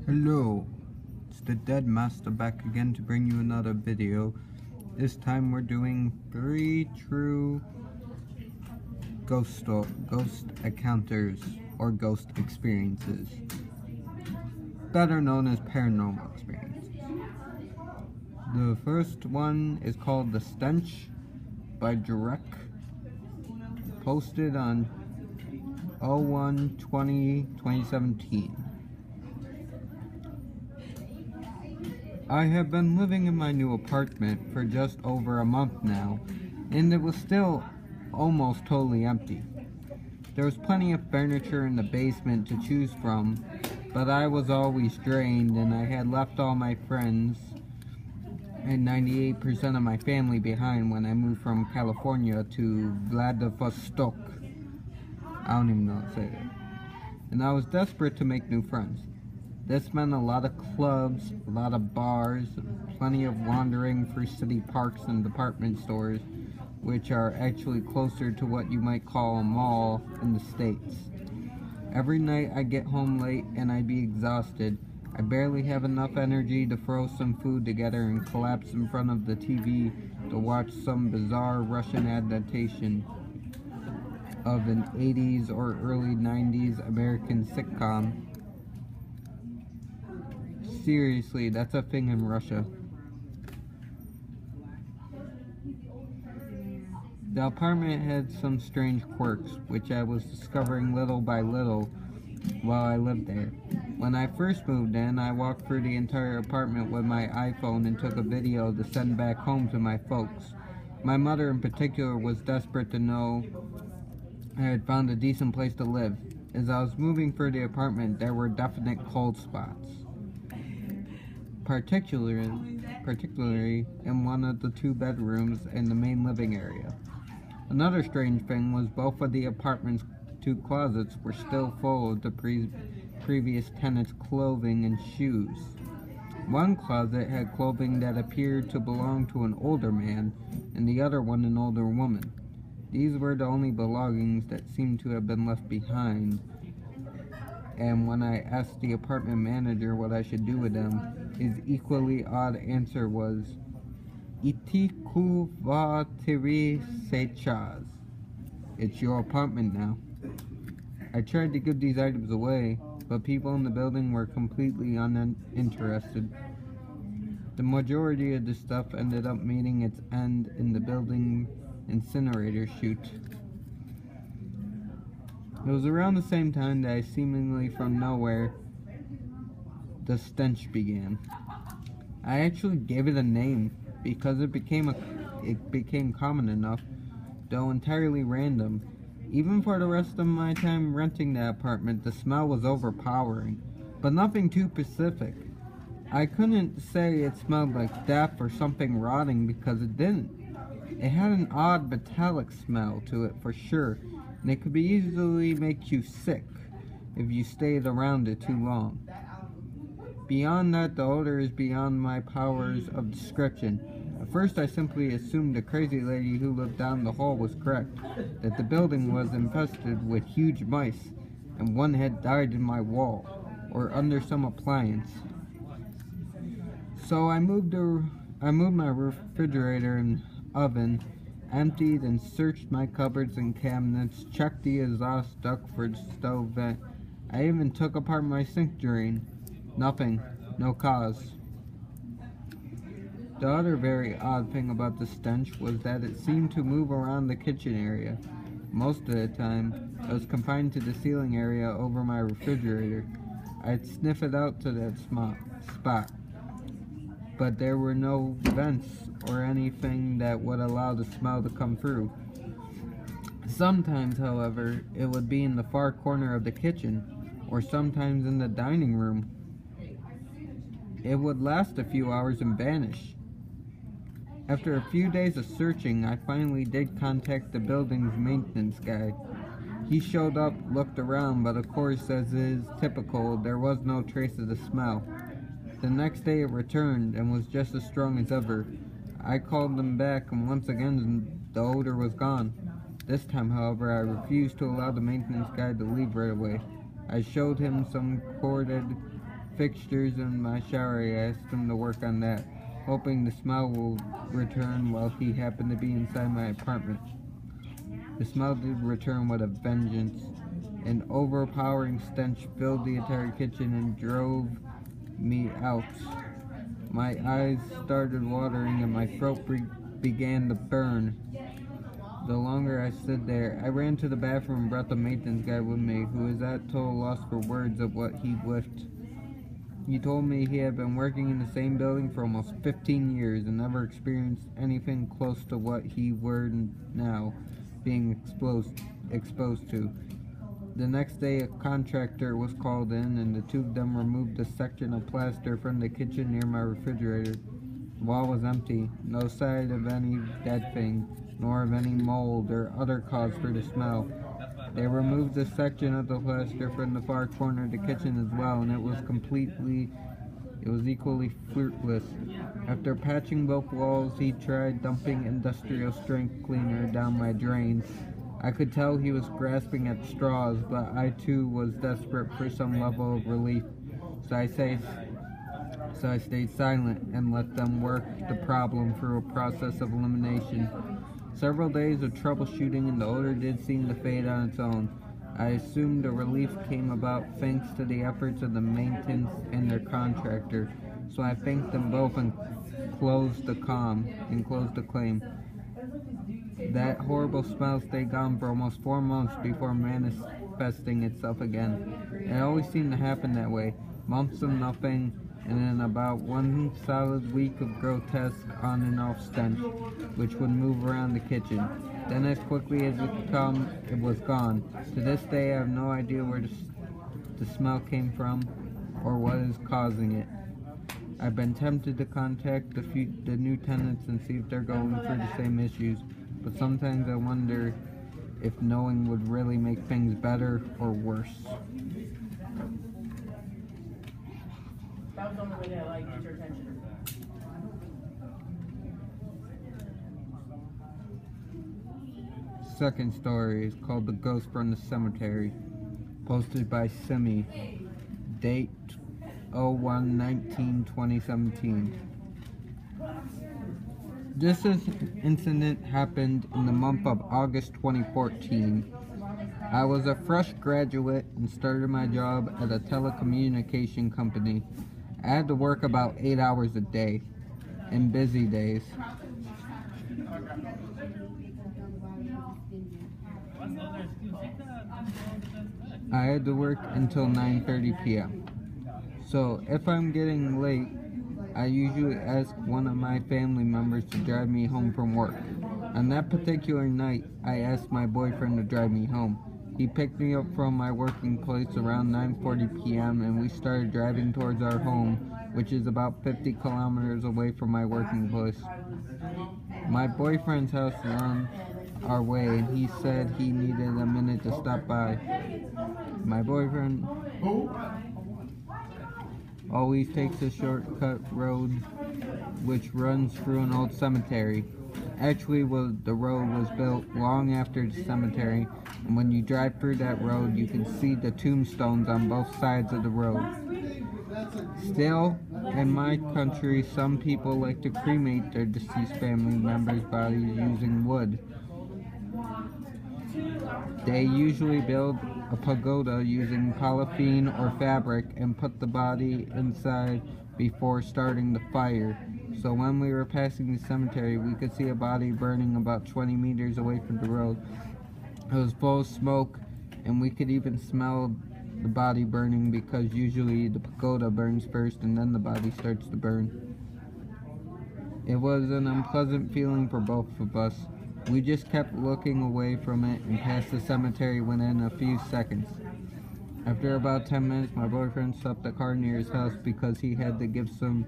Hello, it's the Dead Master back again to bring you another video. This time we're doing 3 true ghost encounters or ghost experiences, better known as paranormal experiences. The first one is called The Stench by Jarek, posted on 01/20/2017. I have been living in my new apartment for just over a month now, and it was still almost totally empty. There was plenty of furniture in the basement to choose from, but I was always drained and I had left all my friends and 98% of my family behind when I moved from California to Vladivostok. I don't even know how to say that. And I was desperate to make new friends. This meant a lot of clubs, a lot of bars, plenty of wandering through city parks and department stores, which are actually closer to what you might call a mall in the States. Every night I'd get home late and I'd be exhausted. I barely have enough energy to throw some food together and collapse in front of the TV to watch some bizarre Russian adaptation of an 80s or early 90s American sitcom. Seriously, that's a thing in Russia. The apartment had some strange quirks, which I was discovering little by little while I lived there. When I first moved in, I walked through the entire apartment with my iPhone and took a video to send back home to my folks. My mother in particular was desperate to know I had found a decent place to live. As I was moving through the apartment, there were definite cold spots. Particularly in one of the 2 bedrooms in the main living area. Another strange thing was both of the apartment's 2 closets were still full of the previous tenants' clothing and shoes. One closet had clothing that appeared to belong to an older man, and the other one an older woman. These were the only belongings that seemed to have been left behind, and when I asked the apartment manager what I should do with them, his equally odd answer was, "Iti ku va tiri sechaz." It's your apartment now. I tried to give these items away, but people in the building were completely uninterested. The majority of the stuff ended up meeting its end in the building incinerator chute. It was around the same time that I seemingly from nowhere, the stench began. I actually gave it a name because it became common enough, though entirely random. Even for the rest of my time renting the apartment, the smell was overpowering, but nothing too specific. I couldn't say it smelled like death or something rotting because it didn't. It had an odd metallic smell to it for sure, and it could easily make you sick if you stayed around it too long. Beyond that, the odor is beyond my powers of description. At first I simply assumed the crazy lady who lived down the hall was correct, that the building was infested with huge mice, and one had died in my wall, or under some appliance. So I moved my refrigerator and oven, emptied and searched my cupboards and cabinets, checked the exhaust duct for the stove vent. I even took apart my sink drain. Nothing. No cause. The other very odd thing about the stench was that it seemed to move around the kitchen area. Most of the time, it was confined to the ceiling area over my refrigerator. I'd sniff it out to that spot, but there were no vents or anything that would allow the smell to come through. Sometimes, however, it would be in the far corner of the kitchen, or sometimes in the dining room. It would last a few hours and vanish. After a few days of searching, I finally did contact the building's maintenance guy. He showed up, looked around, but of course, as is typical, there was no trace of the smell. The next day it returned and was just as strong as ever. I called them back and once again the odor was gone. This time, however, I refused to allow the maintenance guy to leave right away. I showed him some corded fixtures in my shower. I asked him to work on that, hoping the smell will return while he happened to be inside my apartment. The smell did return with a vengeance. An overpowering stench filled the entire kitchen and drove me out. My eyes started watering and my throat began to burn. The longer I stood there, I ran to the bathroom and brought the maintenance guy with me, who was at total loss for words of what he wished. He told me he had been working in the same building for almost 15 years and never experienced anything close to what he were now being exposed to. The next day, a contractor was called in, and the two of them removed a section of plaster from the kitchen near my refrigerator. The wall was empty, no sign of any dead thing, nor of any mold or other cause for the smell. They removed a section of the plaster from the far corner of the kitchen as well, and it was equally fruitless. After patching both walls, he tried dumping industrial strength cleaner down my drains. I could tell he was grasping at straws, but I too was desperate for some level of relief. So I stayed silent and let them work the problem through a process of elimination. Several days of troubleshooting and the odor did seem to fade on its own. I assumed the relief came about thanks to the efforts of the maintenance and their contractor, so I thanked them both and closed the claim. That horrible smell stayed gone for almost 4 months before manifesting itself again. It always seemed to happen that way. Months of nothing, and then about 1 solid week of grotesque on and off stench, which would move around the kitchen. Then as quickly as it was gone. To this day I have no idea where the smell came from or what is causing it. I've been tempted to contact the new tenants and see if they're going through the same issues, but sometimes I wonder if knowing would really make things better or worse. That was the only way to get your attention. Second story is called The Ghost from the Cemetery, posted by Simi, date 01/19/2017. This incident happened in the month of August 2014. I was a fresh graduate and started my job at a telecommunication company. I had to work about 8 hours a day in busy days. I had to work until 9:30 p.m. So if I'm getting late, I usually ask one of my family members to drive me home from work. On that particular night, I asked my boyfriend to drive me home. He picked me up from my working place around 9:40 p.m. and we started driving towards our home, which is about 50 kilometers away from my working place. My boyfriend's house is on our way and he said he needed a minute to stop by. My boyfriend always takes a shortcut road which runs through an old cemetery. Actually, the road was built long after the cemetery, and when you drive through that road, you can see the tombstones on both sides of the road. Still, in my country, some people like to cremate their deceased family members' bodies using wood. They usually build a pagoda using polythene or fabric and put the body inside before starting the fire. So when we were passing the cemetery, we could see a body burning about 20 meters away from the road. It was full of smoke, and we could even smell the body burning because usually the pagoda burns first and then the body starts to burn. It was an unpleasant feeling for both of us. We just kept looking away from it and passed the cemetery within a few seconds. After about 10 minutes, my boyfriend stopped the car near his house because he had to give some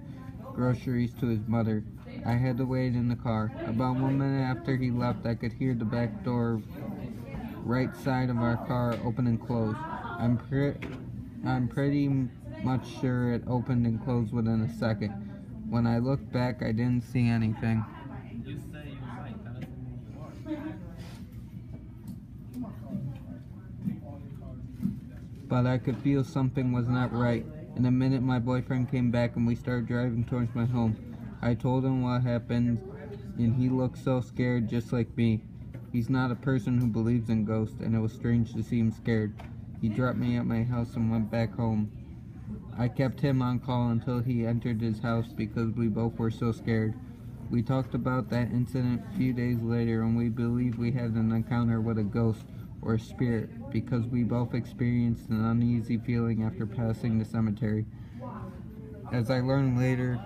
groceries to his mother. I had to wait in the car. About 1 minute after he left, I could hear the back door right side of our car open and close. I'm pretty much sure it opened and closed within a second. When I looked back, I didn't see anything. But I could feel something was not right. In a minute, my boyfriend came back and we started driving towards my home. I told him what happened, and he looked so scared, just like me. He's not a person who believes in ghosts, and it was strange to see him scared. He dropped me at my house and went back home. I kept him on call until he entered his house because we both were so scared. We talked about that incident a few days later, and we believe we had an encounter with a ghost or a spirit because we both experienced an uneasy feeling after passing the cemetery. As I learned later,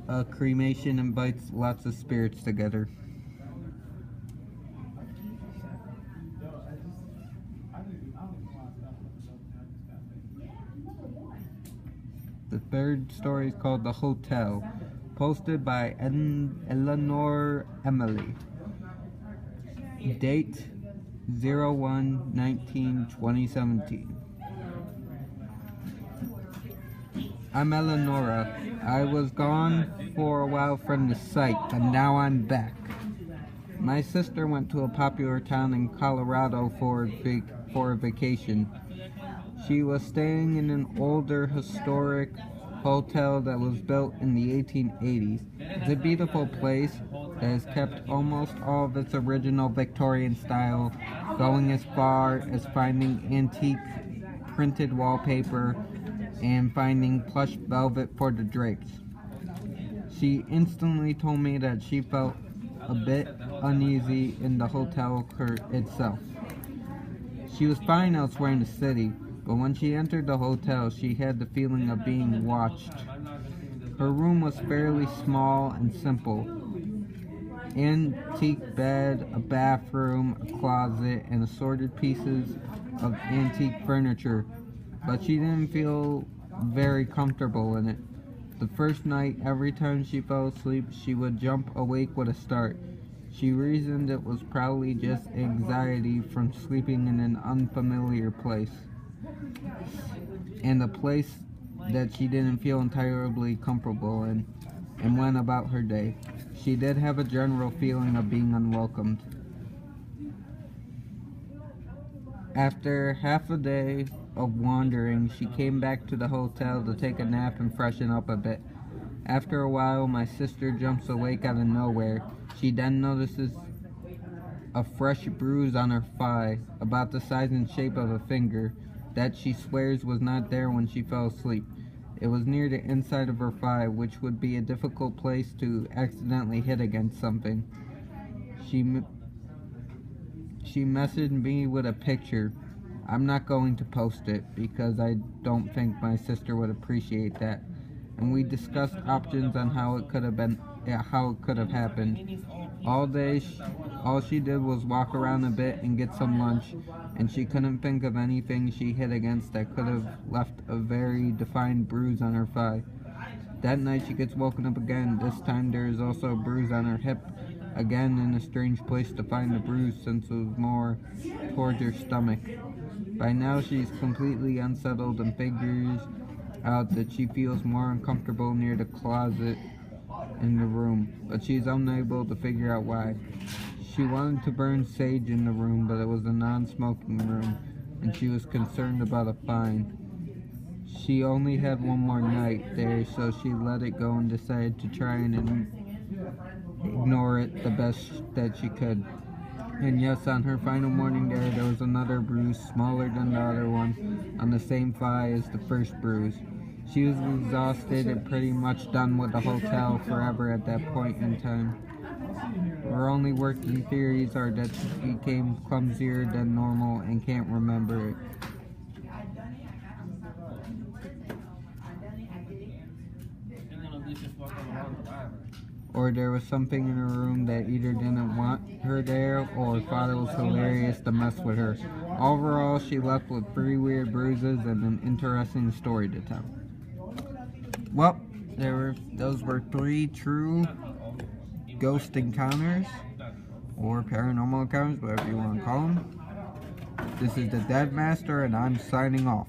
a cremation invites lots of spirits together. The third story is called The Hotel, posted by Eleanor Emily. Date 01/19/2017. I'm Eleonora. I was gone for a while from the site, but now I'm back. My sister went to a popular town in Colorado for a vacation. She was staying in an older historic hotel that was built in the 1880s. It's a beautiful place that has kept almost all of its original Victorian style, going as far as finding antique printed wallpaper and finding plush velvet for the drapes. She instantly told me that she felt a bit uneasy in the hotel itself. She was fine elsewhere in the city, but when she entered the hotel, she had the feeling of being watched. Her room was fairly small and simple. Antique bed, a bathroom, a closet, and assorted pieces of antique furniture, but she didn't feel very comfortable in it. The first night, every time she fell asleep, she would jump awake with a start. She reasoned it was probably just anxiety from sleeping in an unfamiliar place, and a place that she didn't feel entirely comfortable in, and went about her day. She did have a general feeling of being unwelcomed. After half a day of wandering, she came back to the hotel to take a nap and freshen up a bit. After a while, my sister jumps awake out of nowhere. She then notices a fresh bruise on her thigh, about the size and shape of a finger, that she swears was not there when she fell asleep. It was near the inside of her thigh, which would be a difficult place to accidentally hit against something. She messaged me with a picture. I'm not going to post it because I don't think my sister would appreciate that. And we discussed options on how it could have happened. All day, all she did was walk around a bit and get some lunch, and she couldn't think of anything she hit against that could have left a very defined bruise on her thigh. That night she gets woken up again. This time there is also a bruise on her hip, again in a strange place to find the bruise since it was more towards her stomach. By now she's completely unsettled and figures out that she feels more uncomfortable near the closet in the room, but she's unable to figure out why. She wanted to burn sage in the room, but it was a non-smoking room, and she was concerned about a fine. She only had one more night there, so she let it go and decided to try and ignore it the best that she could. And yes, on her final morning there was another bruise, smaller than the other one, on the same thigh as the first bruise. She was exhausted and pretty much done with the hotel forever at that point in time. Her only working theories are that she became clumsier than normal and can't remember it. Or there was something in her room that either didn't want her there or thought it was hilarious to mess with her. Overall, she left with 3 weird bruises and an interesting story to tell. Well, those were 3 true ghost encounters, or paranormal encounters, whatever you want to call them. This is the Dead Master, and I'm signing off.